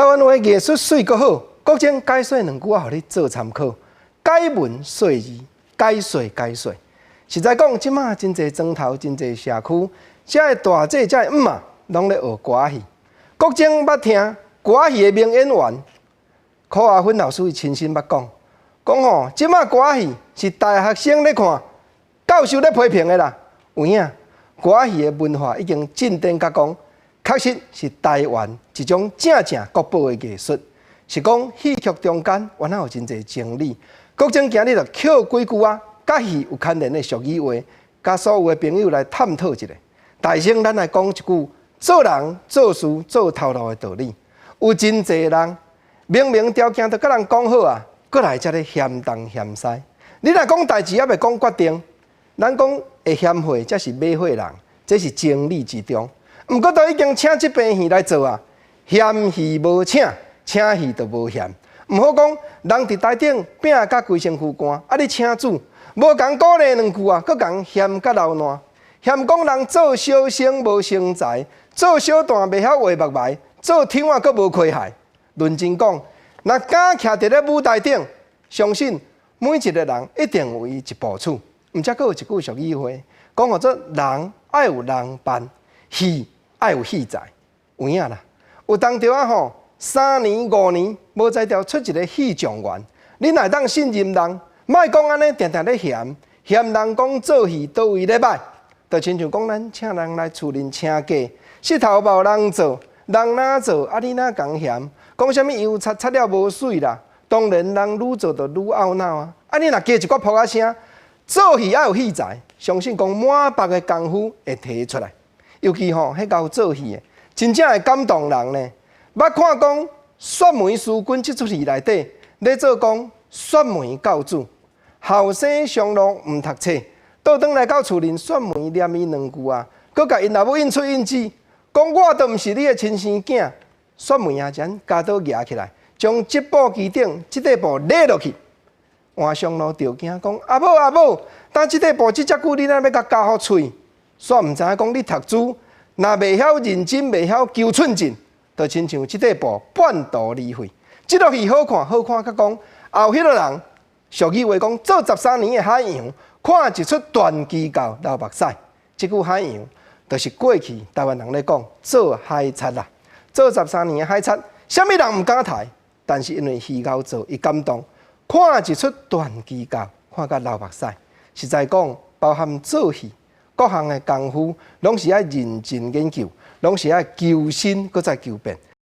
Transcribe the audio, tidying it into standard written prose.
台湾话艺术水阁好，国情解说两句啊，互你做参考。解文说字，解说。实在讲，即马真侪庄头、真侪社区，遮个大姐、遮个啊，拢咧学歌戏。国情捌听歌戏的名演员柯亚芬老师伊亲身捌讲吼，即马歌戏是大学生咧看，教授咧批评的啦。有影，歌戏的文化已经进展甲讲。确实是台湾一种正国宝的艺术，是讲戏曲中间原来有真侪情理。国情今日就捡几句啊，甲戏有牵连的俗语话，甲所有的朋友来探讨一下。大声咱来讲一句：做人做事做头路的道理。有真侪人明明条件都甲人讲好啊，过来才咧嫌东嫌西。你若讲代志还未讲决定，咱讲会嫌货，才是买货人，这是情理之中。毋过都已经请即边戏来做啊，嫌戏无请戏就无嫌。毋好讲人伫台顶拼甲规身躯干，啊你请主，无共鼓励两句啊，佫共嫌甲流烂，嫌讲人做小生无成才，做小段袂晓画目牌，做天啊佫无亏害。论真讲，若敢徛伫咧舞台顶，相信每一个人一定有伊一部曲。毋则佫有一句俗语话，讲叫做人爱有人扮，戏爱有戏才，有影啦。有当着啊吼，3年5年无才调出一个戏状元，你乃当信任人，莫讲安尼定定咧嫌人讲做戏倒位咧歹，就亲像讲咱请人来厝里请假，膝头无人做，人哪做啊？你哪讲嫌？讲啥物油擦了无水啦？当然人愈做就愈懊恼啊！啊，你若加一个扑啊声，做戏爱有戏才，相信讲满腹的功夫会提出来。尤其吼，迄个做戏的，真正会感动人呢。捌看讲《雪梅思君》这出戏内底，咧做讲雪梅教主，后生上路毋读册，倒转来到厝里，雪梅念伊两句啊，佮甲因老母应出应止，讲我都毋是你的亲生囝。雪梅啊，将家刀举起来，将这部机顶这块布勒落去。换上路着惊讲阿母，当这块布这只久，你哪要甲交互喙？煞毋知影讲你读书，若袂晓认真，袂晓求寸进，就亲像即块布半途而废。即落戏好看，甲讲后迄个人俗语话讲，做13年的海洋，看一出传奇到流目屎。即句海洋，就是过去台湾人咧讲做海贼啦。做13年的海贼，啥物人毋敢抬，但是因为戏猴做伊感动，看一出传奇到看甲流目屎。实在讲，包含做戏。各项的功夫，拢是爱认真研究，拢是爱求新，搁再求变。